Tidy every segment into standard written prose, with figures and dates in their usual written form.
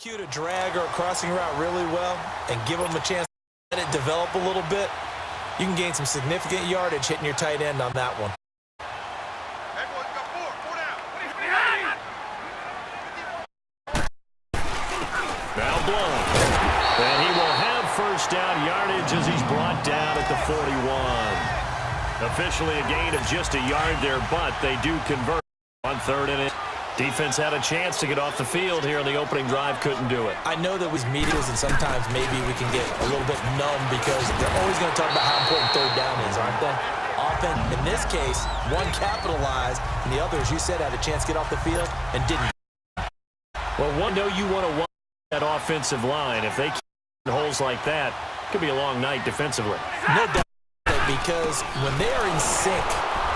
execute a drag or a crossing route really well and give them a chance to let it develop a little bit, you can gain some significant yardage hitting your tight end on that one. Now Blunt. And he will have first down yardage as he's brought down at the 41. Officially a gain of just a yard there, but they do convert on 3rd and inch. Defense had a chance to get off the field here in the opening drive, couldn't do it. I know that with medias and sometimes maybe we can get a little bit numb because they're always going to talk about how important 3rd down is, aren't they? Offense, in this case, one capitalized, and the other, as you said, had a chance to get off the field and didn't. Well, one, know you want to watch that offensive line. If they keep holes like that, it could be a long night defensively. No doubt, because when they are in sync,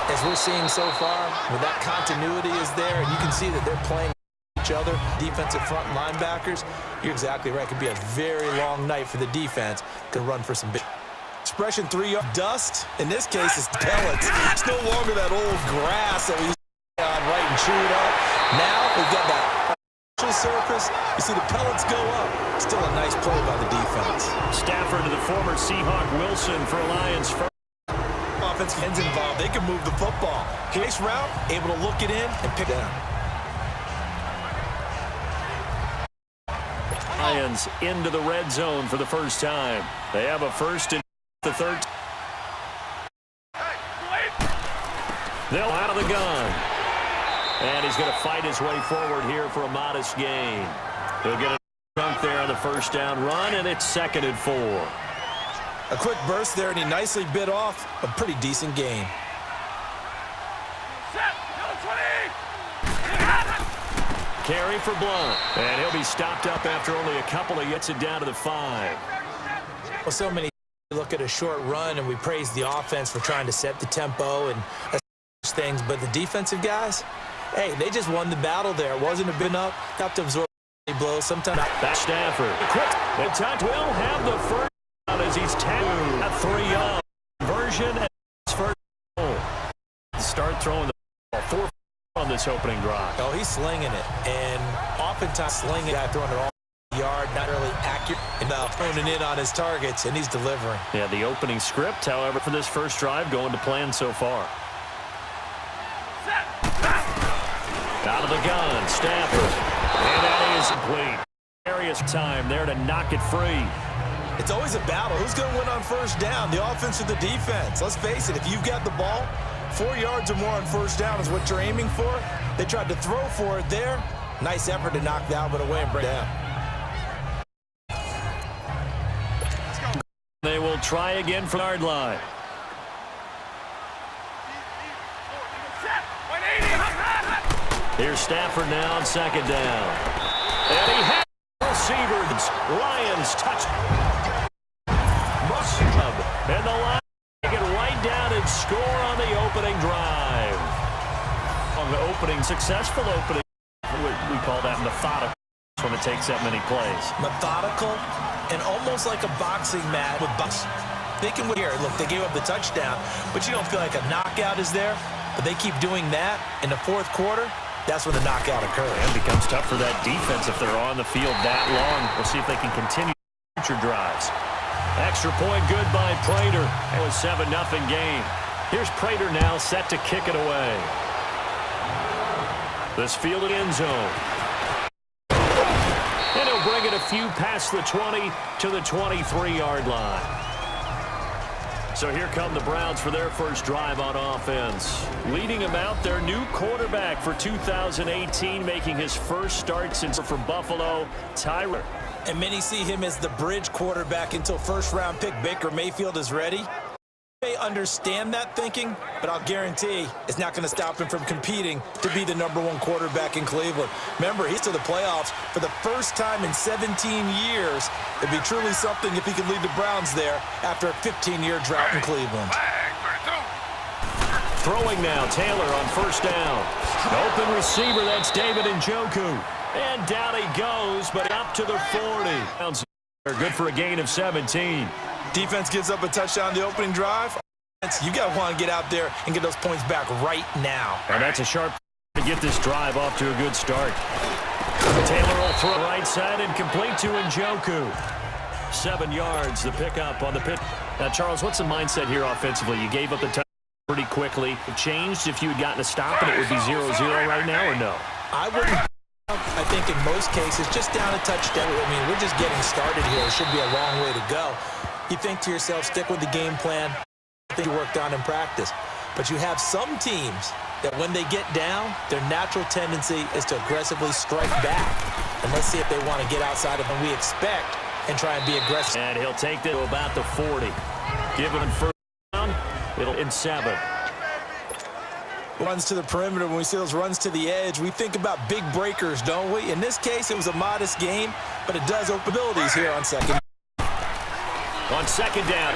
as we're seeing so far, where that continuity is there, and you can see that they're playing each other, defensive front linebackers, you're exactly right. It could be a very long night for the defense. Could run for some big expression 3-yard dust. In this case, it's pellets. It's no longer that old grass that we used to on right and chew it up. Now we've got that surface. You see the pellets go up. Still a nice play by the defense. Stafford to the former Seahawk Wilson for Lions first. Offensive ends involved. They can move the football. Case route, able to look it in and pick it down. Lions into the red zone for the first time. They have a first and the 3rd. They'll out of the gun. And he's going to fight his way forward here for a modest gain. He'll get a chunk there on the first down run, and it's 2nd and 4. A quick burst there, and he nicely bit off a pretty decent gain. Carry for Blunt. And he'll be stopped up after only a couple of gets it down to the 5. Well, so many look at a short run, and we praise the offense for trying to set the tempo and things, but the defensive guys, hey, they just won the battle there. It wasn't a big enough. Got to absorb blows. Sometimes. That's Stafford. Quick. The touch will have the first down as he's tagged at 3-yard conversion and first goal. Start throwing the ball 4 on this opening drive. Oh, he's slinging it, and oftentimes slinging it, throwing it all yard, not really accurate, and now honing in on his targets, and he's delivering. Yeah, the opening script, however, for this first drive going to plan so far. Out of the gun, Stafford. And that is complete. Various time there to knock it free. It's always a battle. Who's going to win on first down, the offense or the defense? Let's face it, if you've got the ball, 4 yards or more on first down is what you're aiming for. They tried to throw for it there. Nice effort to knock the helmet away and bring it down. They will try again from the yard line. Here's Stafford now on 2nd down. And he has receivers. Lions touch. And the Lions take it right down and score on the opening drive. On the opening, successful opening, we call that methodical when it takes that many plays. Methodical and almost like a boxing match with bucks. They can win here. Look, they gave up the touchdown, but you don't feel like a knockout is there. But they keep doing that in the 4th quarter. That's when the knockout occurs. And it becomes tough for that defense if they're on the field that long. We'll see if they can continue future drives. Extra point good by Prater. It was 7-0 game. Here's Prater now set to kick it away. This fielded end zone. And he'll bring it a few past the 20 to the 23-yard line. So here come the Browns for their first drive on offense. Leading them out, their new quarterback for 2018, making his first start since for Buffalo, Tyler. And many see him as the bridge quarterback until first-round pick Baker Mayfield is ready. You may understand that thinking, but I'll guarantee it's not going to stop him from competing to be the #1 quarterback in Cleveland. Remember, he's to the playoffs for the first time in 17 years. It'd be truly something if he could lead the Browns there after a 15-year drought in Cleveland. Throwing now, Taylor on first down. Open receiver, that's David Njoku. And down he goes, but up to the 40. They're good for a gain of 17. Defense gives up a touchdown the opening drive. You got to want to get out there and get those points back right now. And that's a sharp to get this drive off to a good start. Taylor will throw right side and complete to Njoku. 7 yards, the pickup on the pitch. Now, Charles, what's the mindset here offensively? You gave up the touchdown pretty quickly. It changed if you had gotten a stop and it would be 0-0 right now, or no? I wouldn't. I think in most cases, just down a touchdown. I mean, we're just getting started here. It should be a long way to go. You think to yourself, stick with the game plan that you worked on in practice. But you have some teams that when they get down, their natural tendency is to aggressively strike back. And let's see if they want to get outside of what we expect and try and be aggressive. And he'll take that to about the 40. Give him first down. It'll in 7. Runs to the perimeter. When we see those runs to the edge, we think about big breakers, don't we? In this case, it was a modest game, but it does open abilities here on second. On second down,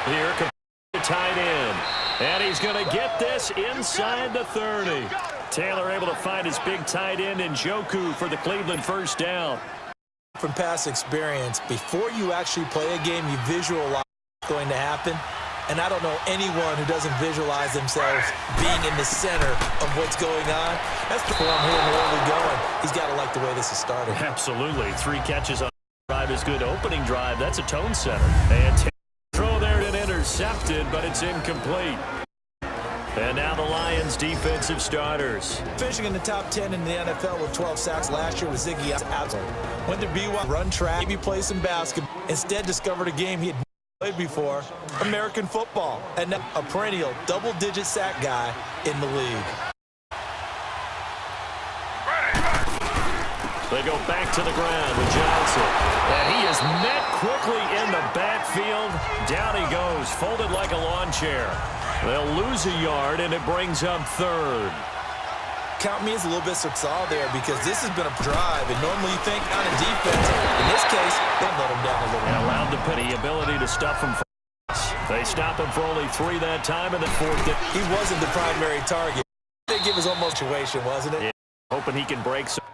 here comes the tight end. And he's going to get this inside the 30. Taylor able to find his big tight end Njoku for the Cleveland first down. From past experience, before you actually play a game, you visualize what's going to happen. And I don't know anyone who doesn't visualize themselves being in the center of what's going on. That's the form here and where we're going. He's got to like the way this is started. Absolutely. 3 catches on the drive is good. Opening drive, that's a tone setter. And throw there and intercepted, but it's incomplete. And now the Lions' defensive starters. Finishing in the top 10 in the NFL with 12 sacks last year was Ziggy Ansah. Went to BYU, run track, maybe play some basketball. Instead discovered a game he had played before, American football, and now a perennial double-digit sack guy in the league. They go back to the ground with Johnson. And he is met quickly in the backfield. Down he goes, folded like a lawn chair. They'll lose a yard, and it brings up 3rd. Count me as a little bit solid there because this has been a drive, and normally you think on a defense. In this case, they let him down a little. And allowed the ability to stuff him. They stop him for only 3 that time, and then 4th. He wasn't the primary target. I think it was almost a situation, wasn't it? Yeah, hoping he can break some.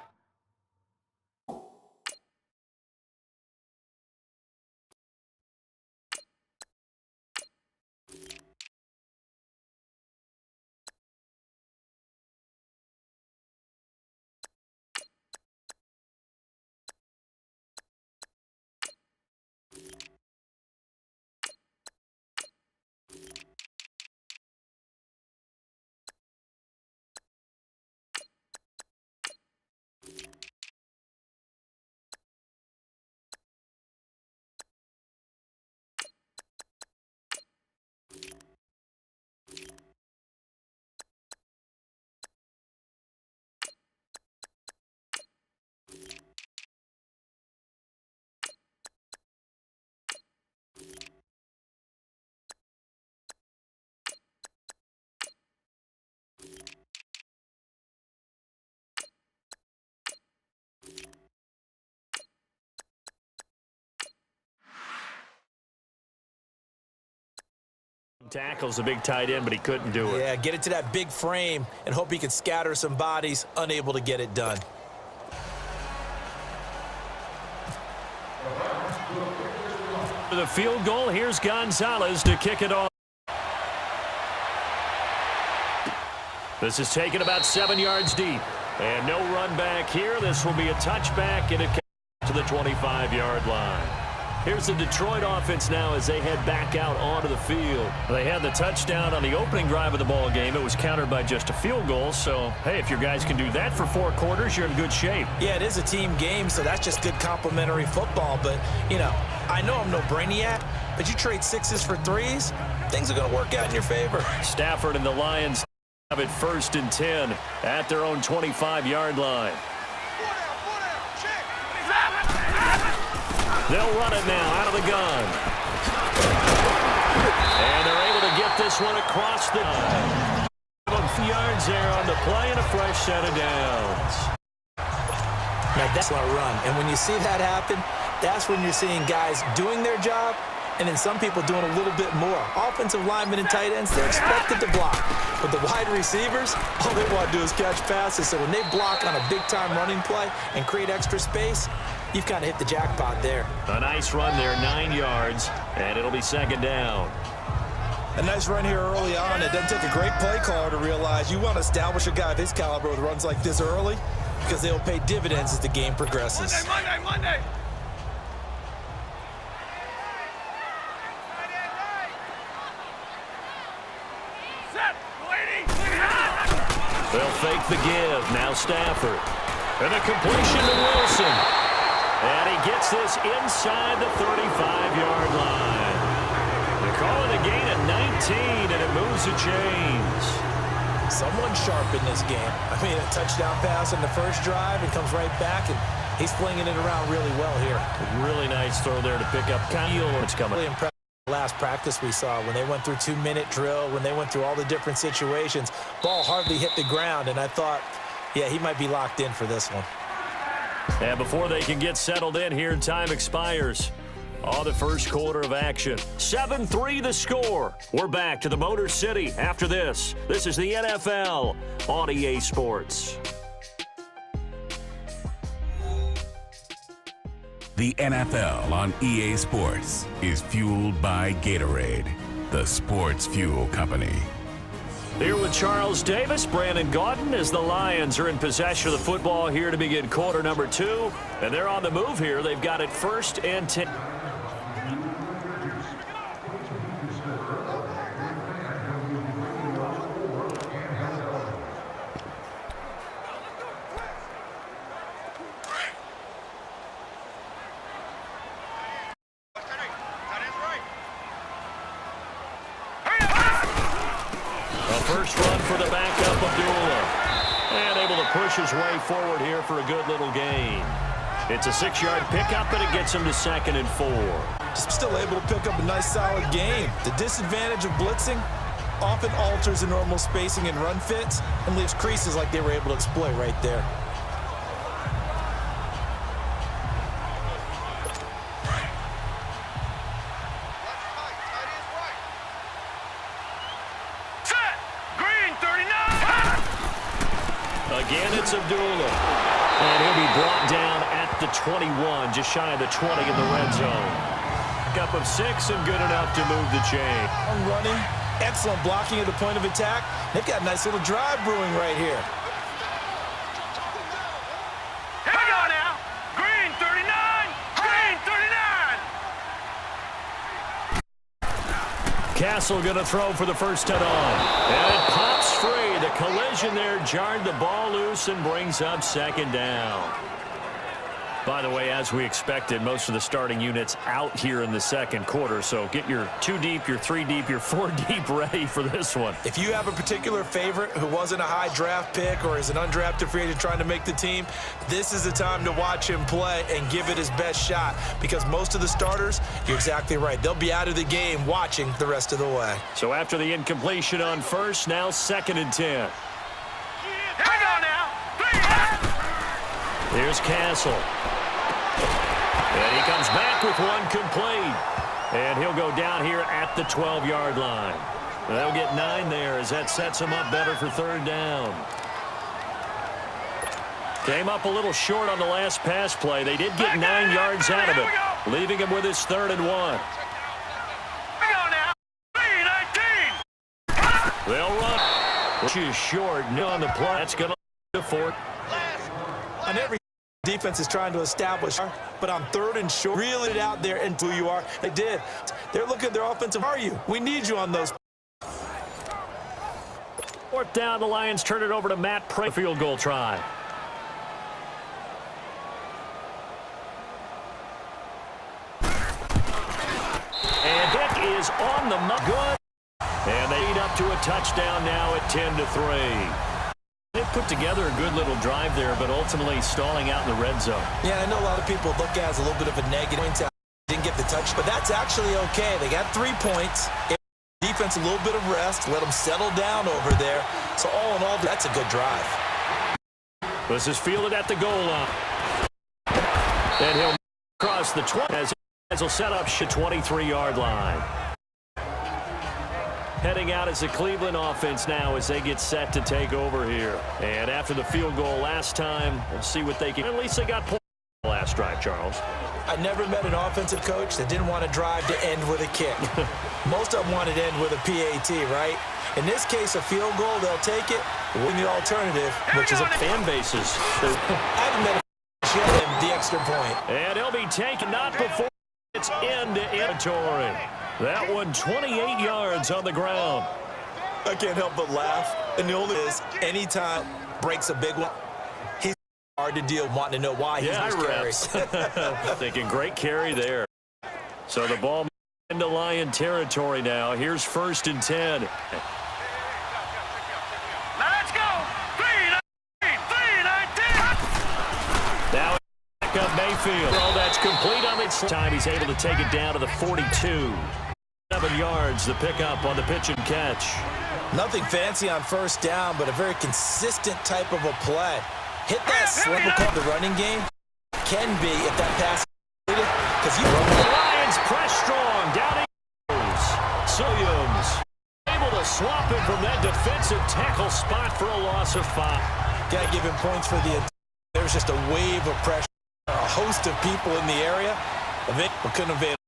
Tackles a big tight end, but he couldn't do it. Yeah, get it to that big frame and hope he can scatter some bodies, unable to get it done. For the field goal, here's Gonzalez to kick it off. This is taken about 7 yards deep. And no run back here. This will be a touchback, and it comes to the 25-yard line. Here's the Detroit offense now as they head back out onto the field. They had the touchdown on the opening drive of the ball game. It was countered by just a field goal. So, hey, if your guys can do that for 4 quarters, you're in good shape. Yeah, it is a team game, so that's just good complementary football. But, you know, I know I'm no brainiac, but you trade 6s for 3s, things are going to work out in your favor. Stafford and the Lions have it 1st and 10 at their own 25-yard line. They'll run it now out of the gun. And they're able to get this one across the line. A few yards there on the play and a fresh set of downs. Now that's a run. And when you see that happen, that's when you're seeing guys doing their job and then some people doing a little bit more. Offensive linemen and tight ends, they're expected to block. But the wide receivers, all they want to do is catch passes. So when they block on a big-time running play and create extra space, you've kind of hit the jackpot there. A nice run there, 9 yards, and it'll be 2nd down. A nice run here early on. It doesn't take a great play caller to realize you want to establish a guy of his caliber with runs like this early. because they'll pay dividends as the game progresses. Monday. They'll fake the give. Now Stafford. And a completion to Wilson. And he gets this inside the 35-yard line. They call it a gain of 19, and it moves the chains. Someone sharp in this game. I mean, a touchdown pass on the first drive. It comes right back, and he's flinging it around really well here. A really nice throw there to pick up Kyle. It's coming. Really impressive. Last practice we saw when they went through 2-minute drill, when they went through all the different situations, ball hardly hit the ground, and I thought, yeah, he might be locked in for this one. And before they can get settled in here, time expires on the first quarter of action. 7-3 the score. We're back to the Motor City after this. This is the NFL on EA Sports. The NFL on EA Sports is fueled by Gatorade, the sports fuel company. Here with Charles Davis, Brandon Gaudin, as the Lions are in possession of the football here to begin quarter number 2. And they're on the move here. They've got it 1st and 10. First run for the backup, Abdullah. And able to push his way forward here for a good little gain. It's a 6-yard pickup, and it gets him to 2nd and 4. Just still able to pick up a nice, solid gain. The disadvantage of blitzing often alters the normal spacing and run fits and leaves creases like they were able to exploit right there. Again, it's Abdullah. And he'll be brought down at the 21, just shy of the 20 in the red zone. Pickup of 6 and good enough to move the chain. Running, excellent blocking at the point of attack. They've got a nice little drive brewing right here. Here we go now. Green 39. Green 39. Castle going to throw for the first touchdown. And it pops free. The collision there jarred the ball loose and brings up 2nd down. By the way, as we expected, most of the starting units out here in the second quarter. So get your 2 deep, your 3 deep, your 4 deep ready for this one. If you have a particular favorite who wasn't a high draft pick or is an undrafted free agent trying to make the team, this is the time to watch him play and give it his best shot, because most of the starters, you're exactly right, they'll be out of the game watching the rest of the way. So after the incompletion on first, now 2nd and 10. Here we go now. Here's Castle. And he comes back with one complete. And he'll go down here at the 12-yard line. They'll get 9 there as that sets him up better for 3rd down. Came up a little short on the last pass play. They did get 9 yards out of it, leaving him with his 3rd and 1. Here we go now. 3-19. They'll run. Which is short. No on the play. That's going to 4. On every defense is trying to establish, but on 3rd and short, reel it out there into who you are. They did. They're looking at their offensive. Are you? We need you on those. 4th down, the Lions turn it over to Matt Preseason. Field goal try. And Dick is on the good. And they lead up to a touchdown now at 10-3. They put together a good little drive there, but ultimately stalling out in the red zone. Yeah, I know a lot of people look at it as a little bit of a negative. Didn't get the touch, but that's actually okay. They got 3 points. Defense, a little bit of rest. Let them settle down over there. So all in all, that's a good drive. This is fielded at the goal line. And he'll cross the 20 as he'll set up the 23-yard line. Heading out as the Cleveland offense now as they get set to take over here. And after the field goal last time, we'll see what they can. At least they got points. last drive, Charles. I never met an offensive coach that didn't want to drive to end with a kick. Most of them wanted to end with a PAT, right? In this case, a field goal, they'll take it. Win the alternative, which is a fan bases. I haven't met a yet in the extra point. And he'll be taken not before it's into inventory. That one 28 yards on the ground. I can't help but laugh. And the only is, anytime breaks a big one, he's hard to deal, wanting to know why he's carries. Thinking great carry there. So the ball into Lion territory now. Here's 1st and 10. Let's go. 3-19. Now back up Mayfield. Oh, that's complete on its time. He's able to take it down to the 42. 7 yards, the pickup on the pitch and catch. Nothing fancy on 1st down, but a very consistent type of a play. Hit that sliver called the running game. Can be if that pass because you run the Lions press strong. Down he goes. Williams able to swap him from that defensive tackle spot for a loss of 5. Gotta give him points for the. There's just a wave of pressure. A host of people in the area. We couldn't evade.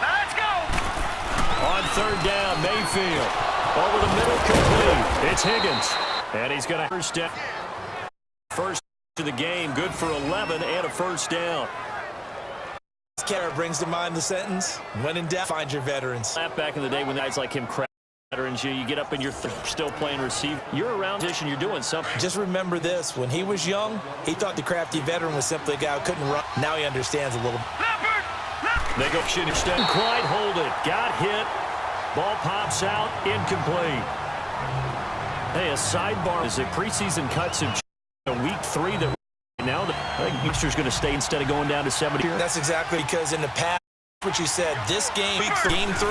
Let's go. On 3rd down, Mayfield over the middle, complete. It's Higgins, and he's going to first down. First to the game, good for 11 and a 1st down. Kara brings to mind the sentence, when in doubt, find your veterans. Back in the day when guys like him crap veterans, you get up and you're still playing receiver. You're around position, you're doing something. Just remember this, when he was young, he thought the crafty veteran was simply a guy who couldn't run. Now he understands a little. They go shooting. Clyde hold it. Got hit. Ball pops out. Incomplete. Hey, a sidebar is a preseason cuts in week 3 that now I think Mixter's going to stay instead of going down to 70 here. That's exactly because in the past, what you said, this game, week for game 3,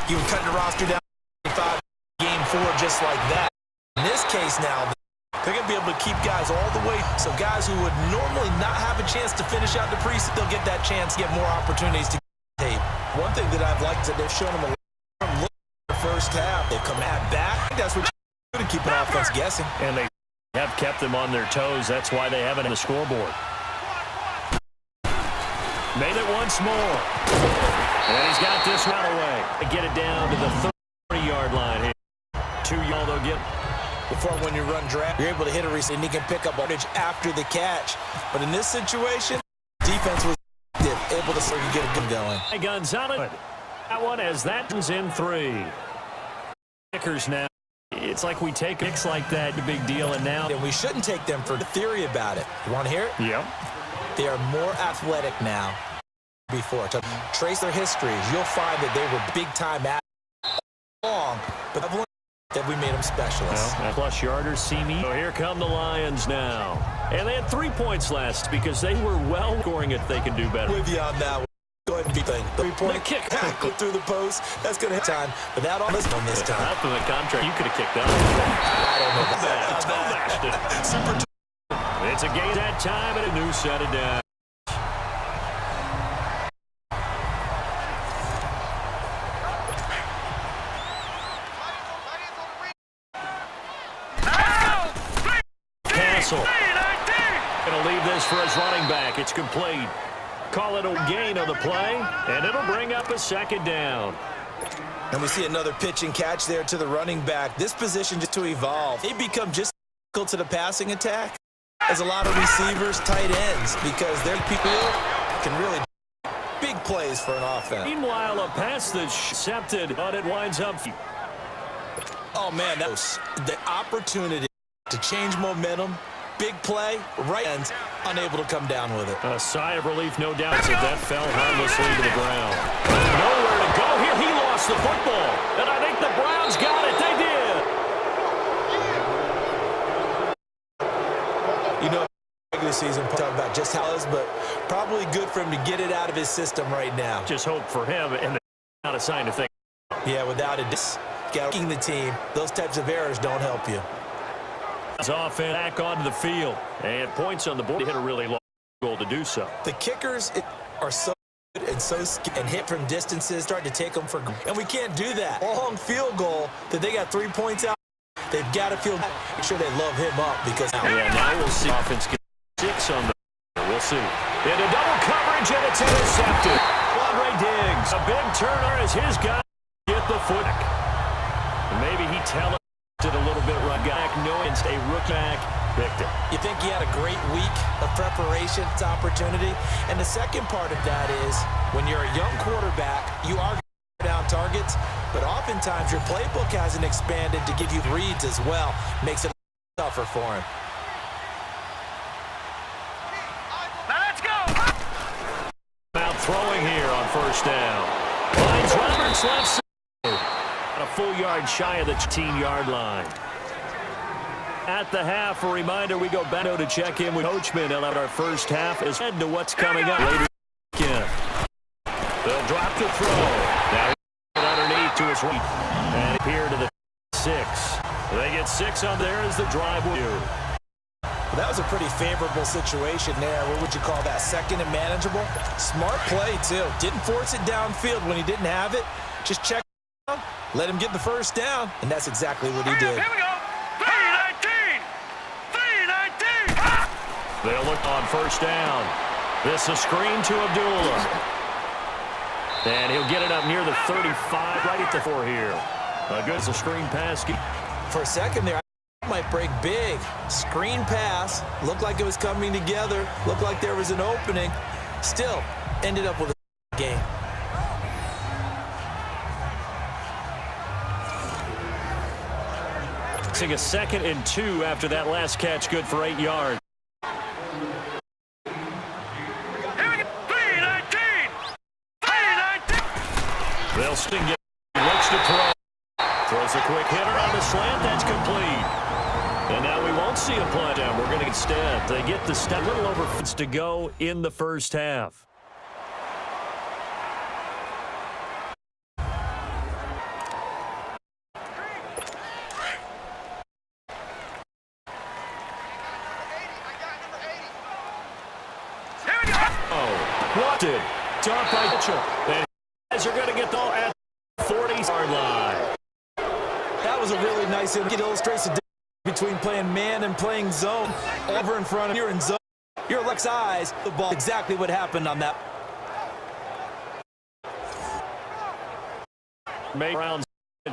you would cut the roster down to 5, game 4, just like that. In this case now, they're going to be able to keep guys all the way. So guys who would normally not have a chance to finish out the preseason, they'll get that chance, get more opportunities to tape. One thing that I've liked is that they've shown them a look in the first half. They've come back. That's what you do to keep an offense guessing. And they have kept them on their toes. That's why they haven't on the scoreboard. Made it once more. And he's got this one away. Get it down to the 30-yard line here. 2 yards they'll get. Before when you run draft, you're able to hit a receiver and he can pick up yardage after the catch. But in this situation, defense was able to sort of get a good going. Gonzalez. That one as that was in 3. Kickers now. It's like we take picks like that, a big deal, and now. And we shouldn't take them for the theory about it. You want to hear it? Yep. They are more athletic now before. To trace their histories, you'll find that they were big-time athletes long, but that we made them specialists. Well, plus yarders see me. So here come the Lions now. And they had 3 points last because they were well scoring it. They can do better. With you on that one. Go ahead and beat thing. 3-point kick. Tackle through the post. That's going to hit time. But that on this one this time. Not from the contract. You could have kicked that. I don't know about that. Super. It's a game that time and a new set of downs. Castle. Going to leave this for his running back. It's complete. Call it a gain on the play, and it'll bring up a 2nd down. And we see another pitch and catch there to the running back. This position just to evolve. They become just equal to the passing attack as a lot of receivers, tight ends, because their people can really big plays for an offense. Meanwhile, a pass that's accepted, but it winds up. Oh, man, that was the opportunity to change momentum. Big play, right end, unable to come down with it. A sigh of relief, no doubt, as that fell harmlessly to the ground. Nowhere to go here. He lost the football, and I think the Browns got it. They did. You know, regular season, talk about just how it is, but probably good for him to get it out of his system right now. Just hope for him, and not a sign to think. Yeah, without it, getting the team, those types of errors don't help you. Off and back onto the field, and points on the board. They hit a really long goal to do so. The kickers are so good and so and hit from distances, starting to take them for, and we can't do that. Long field goal that they got 3 points out. They've got to make sure they love him up because now we'll see offense get 6 on the We'll see. Into double coverage, and it's intercepted. Quadre Diggs, a big turner as his guy get the foot. Maybe he talented a little bit right back. No, it's a rookie back. Picked it. You think he had a great week of preparation, it's opportunity. And the second part of that is when you're a young quarterback, you are down targets, but oftentimes your playbook hasn't expanded to give you reads as well. Makes it tougher for him. Now let's go. Out throwing here on first down. Finds Roberts left side. A full yard shy of the 15-yard line. At the half, a reminder, we go back to check in with Coachman. He'll have our first half as head to what's coming up later. They'll drop the throw. Now underneath to his right. And here to the 6. They get 6 on there as the drive will do. Well, that was a pretty favorable situation there. What would you call that? Second and manageable? Smart play, too. Didn't force it downfield when he didn't have it. Just check it out, let him get the first down, and that's exactly what he did. Here we go. 3-19. 3-19. They'll look on first down. This a screen to Abdullah. And he'll get it up near the 35, right at the 4 here. A good screen pass. For a second there, I might break big. Screen pass. Looked like it was coming together. Looked like there was an opening. Still, ended up with a game. A 2nd and 2 after that last catch, good for 8 yards. Here we go. 3-19. 3-19. They'll sting it. Looks to throw. Throws a quick hitter on the slant. That's complete. And now we won't see a play down. We're going to instead. They get the step. A little over to go in the first half. Wanted. Top by Mitchell. And guys are going to get the ball at the 40-yard line. That was a really nice hit. It illustrates the difference between playing man and playing zone. Over in front of you, you're in zone. Your Lex eyes the ball. Exactly what happened on that. May Brown's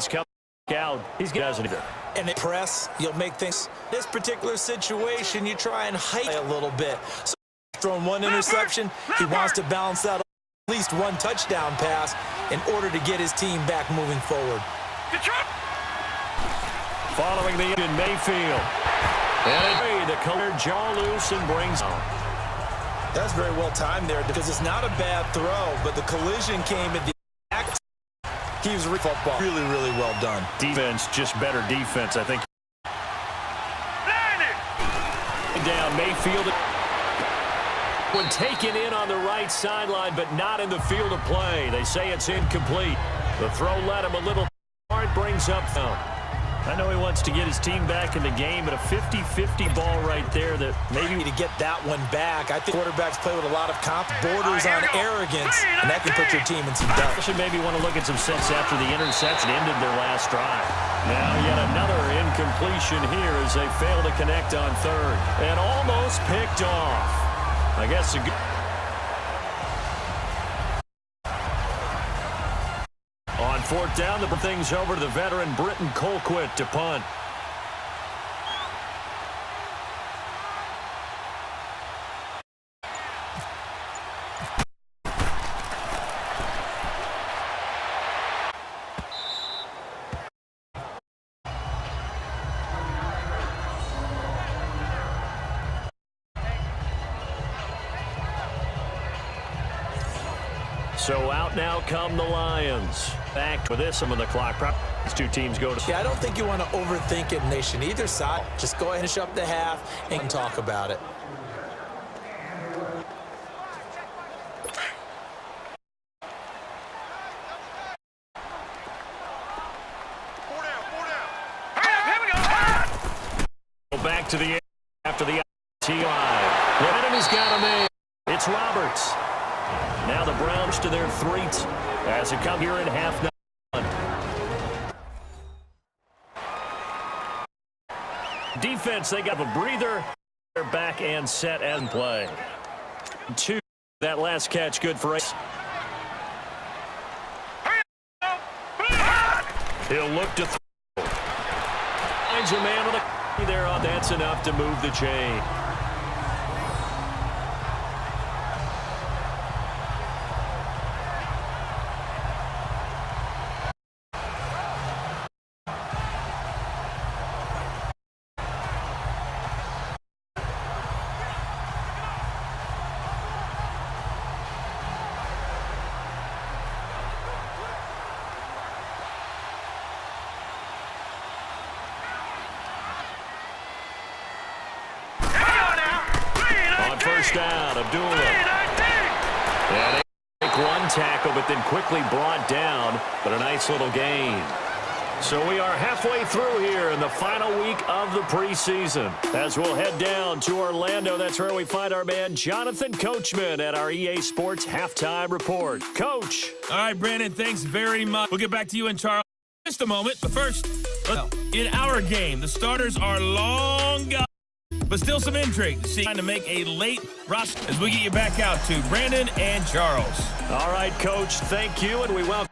coming out. He's getting either. And press, you'll make things. This particular situation, you try and height a little bit. So thrown one interception, he wants to balance out at least one touchdown pass in order to get his team back moving forward. Following the in Mayfield. And the color jaw loose and brings on. That's very well timed there because it's not a bad throw, but the collision came at the exact. He was football. Really, really well done. Defense, just better defense, I think. Down Mayfield. When taken in on the right sideline, but not in the field of play. They say it's incomplete. The throw led him a little hard, brings up now. I know he wants to get his team back in the game, but a 50-50 ball right there that maybe to get that one back. I think quarterbacks play with a lot of borders on arrogance, and that can put your team in some doubt. Should maybe want to look at some sense after the interception ended their last drive. Now yet another incompletion here as they fail to connect on third. And almost picked off. I guess a good... On fourth down, the things over to the veteran Britton Colquitt to punt. So out now come the Lions. Back with this, some of the clock. These two teams go to... Yeah, I don't think you want to overthink it, Nation. Either side, just go ahead and shut up the half and talk about it. Back to the air after the TI. Lennon has got him in. It's Roberts. Now the Browns to their 3 as it come here in half. Defense, they got a breather. They're back and set and play. 2. That last catch good for 8. He'll look to throw. Finds a man with a there. That's enough to move the chain. First down, Abdullah. And they make one tackle, but then quickly brought down, but a nice little gain. So we are halfway through here in the final week of the preseason. As we'll head down to Orlando, that's where we find our man Jonathan Coachman at our EA Sports Halftime Report. Coach. All right, Brandon, thanks very much. We'll get back to you and Charles in just a moment. But first, in our game, the starters are long gone. But still some intrigue to see trying to make a late roster as we get you back out to Brandon and Charles. All right, Coach, thank you, and we welcome.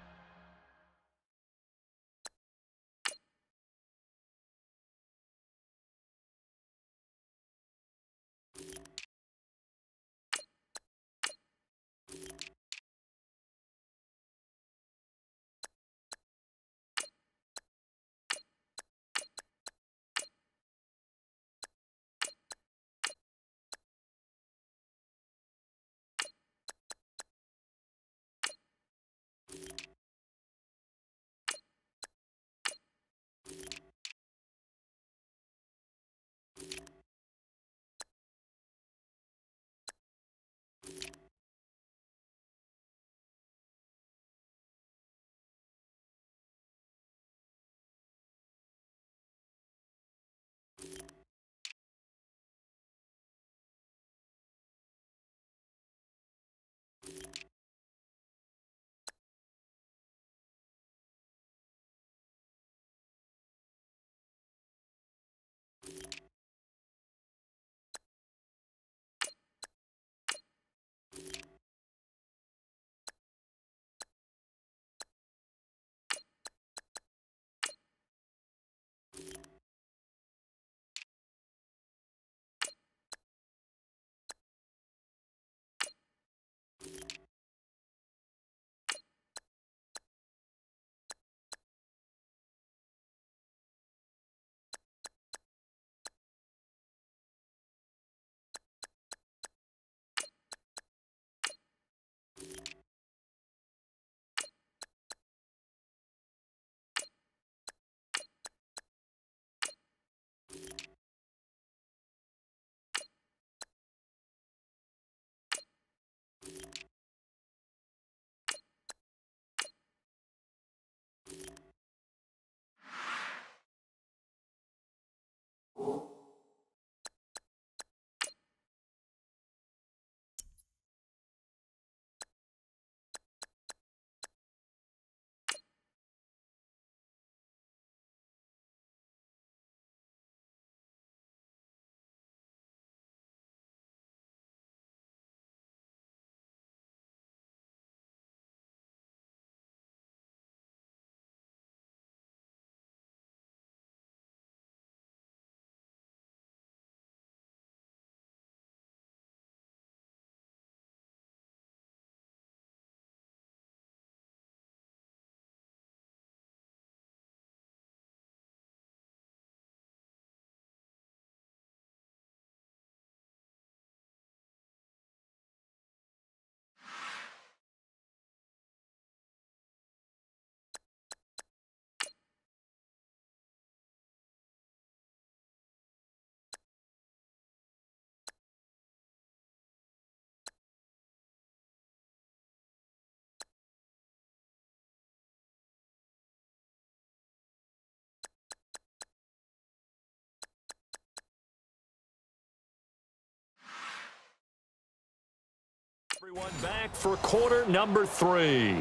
Everyone back for quarter number 3.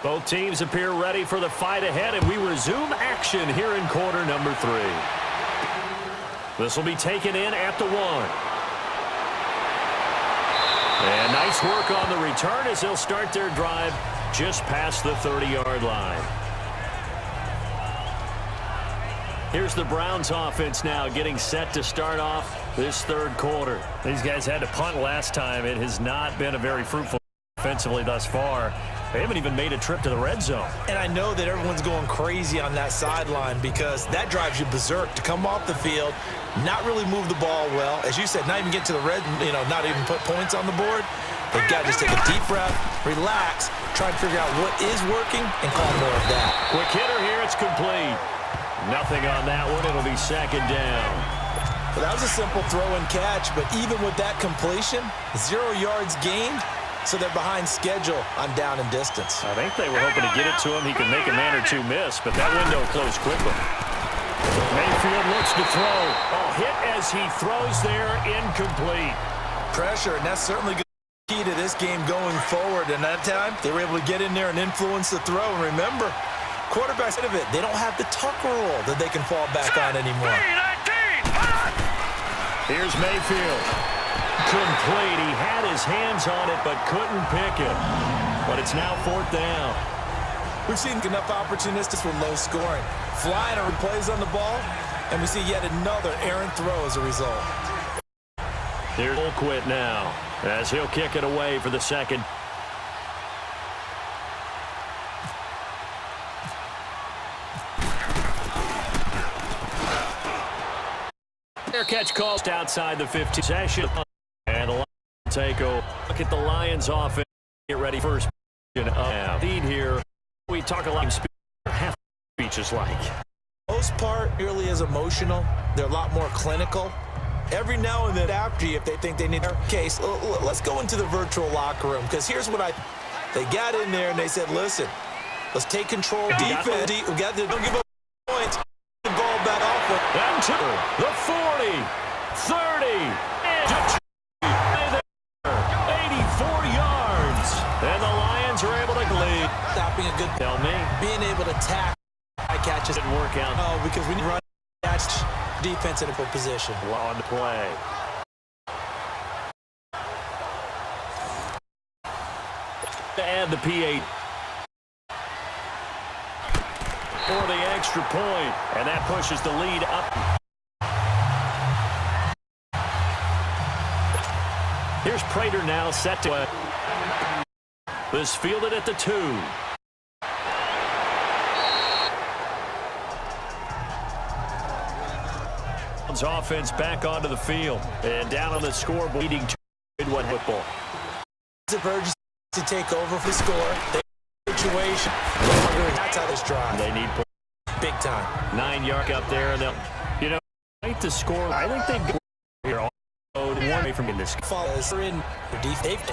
Both teams appear ready for the fight ahead, and we resume action here in quarter number 3. This will be taken in at the 1. Nice work on the return as they'll start their drive just past the 30-yard line. Here's the Browns offense now getting set to start off this third quarter. These guys had to punt last time. It has not been a very fruitful offensively thus far. They haven't even made a trip to the red zone. And I know that everyone's going crazy on that sideline because that drives you berserk to come off the field, not really move the ball well. As you said, not even get to the red, not even put points on the board. They've got to just take a deep breath, relax, try to figure out what is working, and call more of that. Quick hitter here. It's complete. Nothing on that one. It'll be second down. Well, that was a simple throw and catch, but even with that completion, 0 yards gained, so they're behind schedule on down and distance. I think they were hoping to get it to him. He could make a man or two miss, but that window closed quickly. Mayfield looks to throw. Hit as he throws there, incomplete. Pressure, and that's certainly good key to this game going forward. And that time, they were able to get in there and influence the throw. And remember, quarterbacks of it, they don't have the tuck rule that they can fall back on anymore. Here's Mayfield. Complete. He had his hands on it, but couldn't pick it. But it's now fourth down. We've seen enough opportunistics with low scoring. Flying or plays on the ball, and we see yet another errant throw as a result. Here's Quit now as he'll kick it away for the second. Their catch called outside the 50 session. And the Lions take over. Look at the Lions offense. Get ready first. Lead here. We talk a lot of half speeches like. Most part really is emotional. They're a lot more clinical. Every now and then after you, if they think they need their case, let's go into the virtual locker room. Because here's what they got in there and they said, listen, let's take control of defense. We got to don't give up points. The ball back off. And to the 40, 30, and 84 yards. And the Lions are able to lead. Stopping a good Tell me. being able to tackle catches Didn't work out. Oh, because we need to run catch defense in a good position. On the play. To add the P8 for the extra point, and that pushes the lead up. Here's Prater now set to this fielded at the 2. Offense back onto the field and down on the scoreboard, leading to Midwood football. It's a urgency to take over for the score. Situation. That's how this drive. They need big time. 9-yard up there, and they'll, right to score. I think they go here all one away from this. Follows in the defense.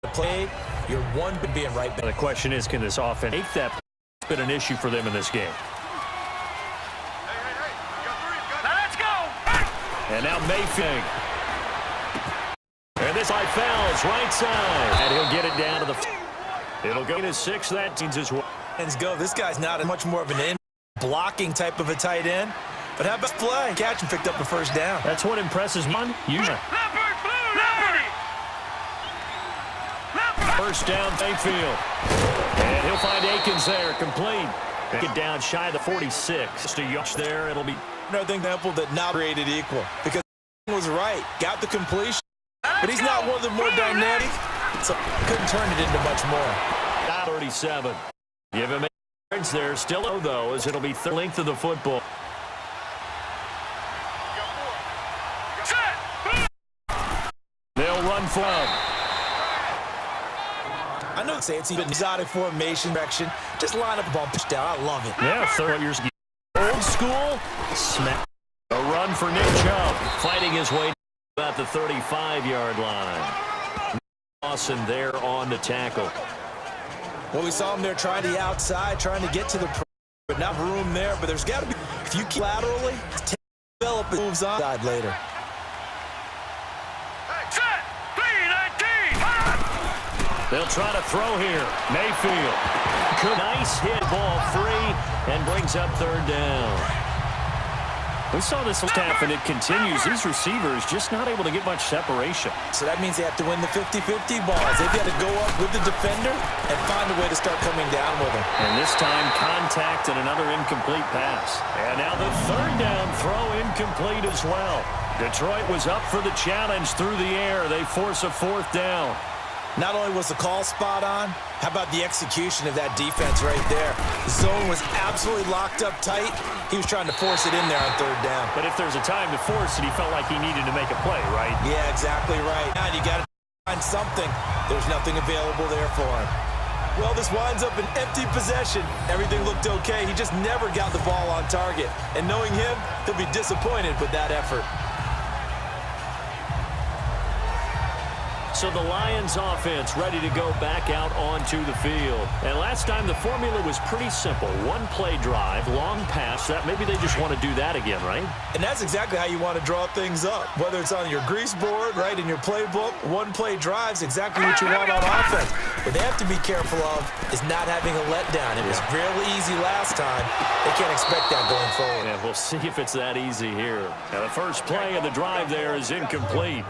The play, you're one being right back. The question is, can this offense make that? It's been an issue for them in this game. And now Mayfield. And this high fouls right side. And he'll get it down to the. It'll go to 6. That teams his way. Let's go. This guy's not much more of an in blocking type of a tight end. But how about play? Catch and picked up the first down. That's what impresses me. Usually. First down, Mayfield. And he'll find Akins there, complete. Get down shy of the 46. Just a yard there. It'll be. Another example that not created equal because he was right, got the completion, but he's not one of the more dynamic, so couldn't turn it into much more. 37. Give him a yards there. Still low though, as it'll be the length of the football. They'll run from. I know it's even exotic formation direction. Just line up a ball, push down. I love it. Yeah, throw yours. Old school smack. A run for Nick Chubb, fighting his way about the 35-yard line. Lawson there on the tackle. Well, we saw him there trying the outside, trying to get to the but not room there. But there's got to be, if you keep laterally, develop it moves on side later. Set, 3-19. They'll try to throw here. Mayfield. Nice hit, ball free, and brings up third down. We saw this first half, and it continues. These receivers just not able to get much separation. So that means they have to win the 50-50 balls. They've got to go up with the defender and find a way to start coming down with him. And this time, contact and another incomplete pass. And now the third down throw incomplete as well. Detroit was up for the challenge through the air. They force a fourth down. Not only was the call spot on, how about the execution of that defense right there? The zone was absolutely locked up tight. He was trying to force it in there on third down. But if there's a time to force it, he felt like he needed to make a play, right? Yeah, exactly right. Now you got to find something. There's nothing available there for him. Well, this winds up an empty possession. Everything looked okay. He just never got the ball on target. And knowing him, he'll be disappointed with that effort. So the Lions offense ready to go back out onto the field. And last time the formula was pretty simple. One play drive, long pass. That maybe they just want to do that again, right? And that's exactly how you want to draw things up. Whether it's on your grease board, right, in your playbook, one play drive's exactly what you want on offense. What they have to be careful of is not having a letdown. It was really easy last time. They can't expect that going forward. Yeah, we'll see if it's that easy here. Now the first play of the drive there is incomplete.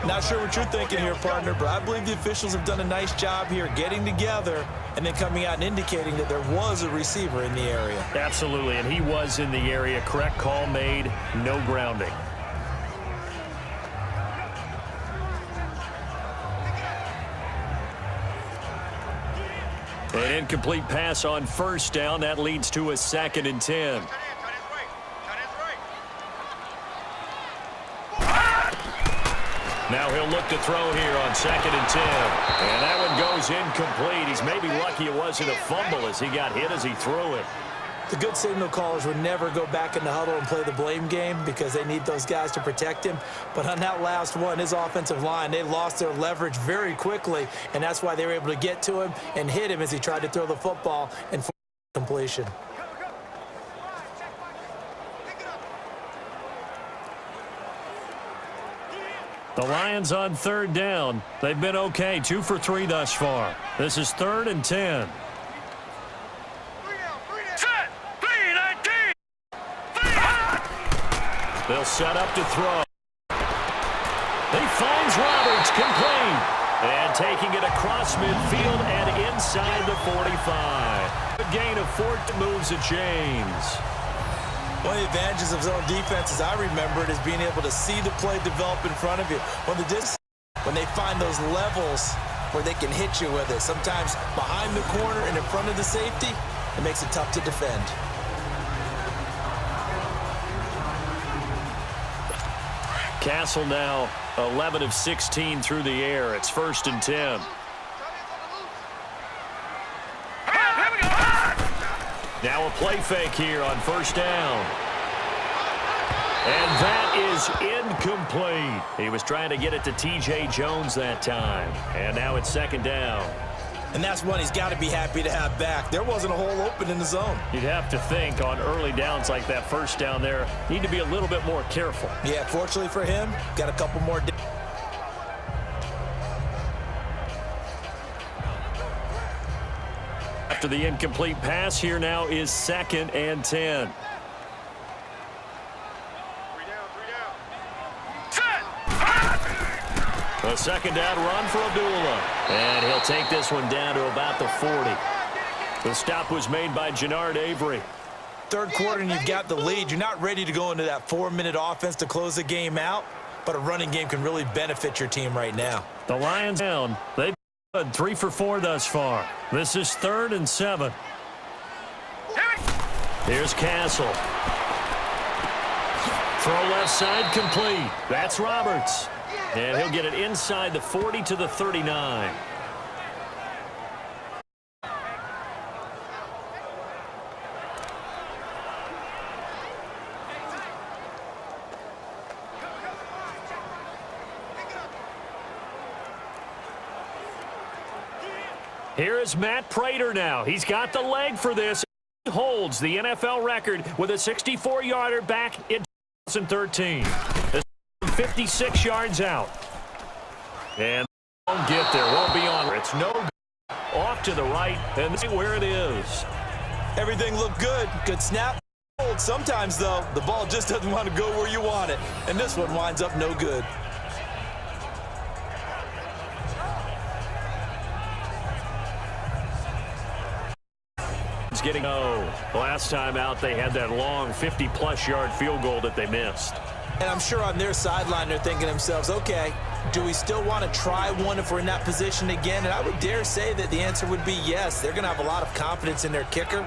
Not sure what you're thinking here, partner, but I believe the officials have done a nice job here getting together and then coming out and indicating that there was a receiver in the area. Absolutely, and he was in the area. Correct call made, no grounding. An incomplete pass on first down. That leads to a 2nd and 10. Now he'll look to throw here on 2nd and 10. And that one goes incomplete. He's maybe lucky it wasn't a fumble as he got hit as he threw it. The good signal callers would never go back in the huddle and play the blame game because they need those guys to protect him. But on that last one, his offensive line, they lost their leverage very quickly, and that's why they were able to get to him and hit him as he tried to throw the football and force completion. The Lions on third down. They've been okay, 2 for 3 thus far. This is 3rd and 10. Set. 3-19. They'll set up to throw. He finds Roberts, complete. And taking it across midfield and inside the 45. A gain of 4 moves the chains. One of the advantages of zone defense, as I remember it, is being able to see the play develop in front of you. When they find those levels where they can hit you with it, sometimes behind the corner and in front of the safety, it makes it tough to defend. Castle now 11 of 16 through the air. It's 1st and 10. Now a play fake here on first down. And that is incomplete. He was trying to get it to T.J. Jones that time. And now it's 2nd down. And that's one he's got to be happy to have back. There wasn't a hole open in the zone. You'd have to think on early downs like that first down there, need to be a little bit more careful. Yeah, fortunately for him, got a couple more. After the incomplete pass, here now is 2nd and 10. A 2nd down run for Abdullah. And he'll take this one down to about the 40. The stop was made by Jannard Avery. Third quarter and you've got the lead. You're not ready to go into that 4-minute offense to close the game out, but a running game can really benefit your team right now. The Lions down. They've been 3 for 4 thus far. This is 3rd and 7. Here's Castle. Throw left side complete. That's Roberts. And he'll get it inside the 40 to the 39. Here is Matt Prater now. He's got the leg for this. He holds the NFL record with a 64-yarder back in 2013. 56 yards out. And won't get there. Won't be on. It's no good. Off to the right. And this is where it is. Everything looked good. Good snap. Sometimes, though, the ball just doesn't want to go where you want it. And this one winds up no good. It's getting last time out they had that long 50-plus yard field goal that they missed. And I'm sure on their sideline they're thinking to themselves, okay, do we still want to try one if we're in that position again? And I would dare say that the answer would be yes. They're going to have a lot of confidence in their kicker.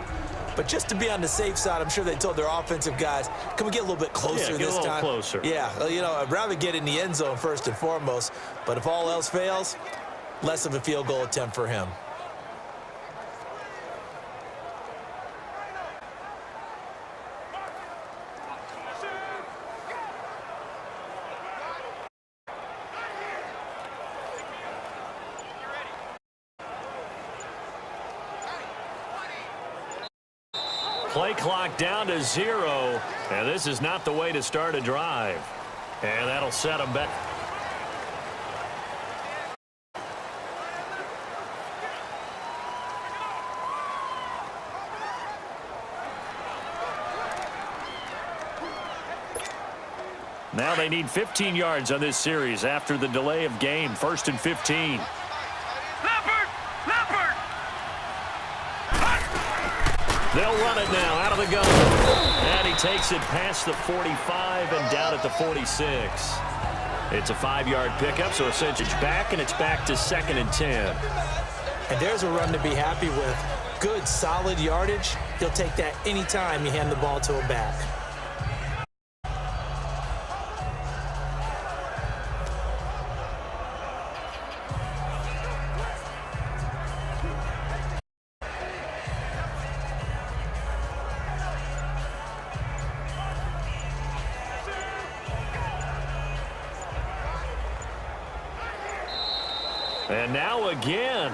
But just to be on the safe side, I'm sure they told their offensive guys, can we get a little bit closer this time? Get a little closer. Yeah, well, you know, I'd rather get in the end zone first and foremost. But if all else fails, less of a field goal attempt for him. Play clock down to 0, and this is not the way to start a drive. And that'll set them back. Now they need 15 yards on this series after the delay of game. 1st and 15. They'll run it now out of the gun. And he takes it past the 45 and down at the 46. It's a 5-yard pickup, so essentially back, and it's back to 2nd and 10. And there's a run to be happy with. Good, solid yardage. He'll take that anytime you hand the ball to him back. And now again,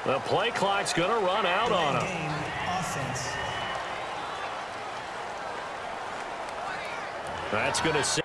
the play clock's going to run out on him. That's going to sit.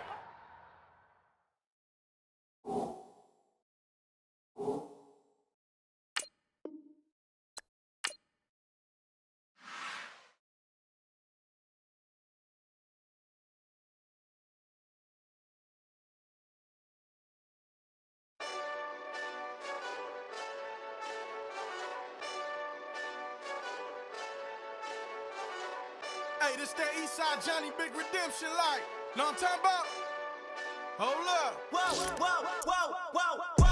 Hey, this that Eastside Johnny Big Redemption like. Know what I'm talking about? Hold up. Whoa, whoa, whoa, whoa, whoa.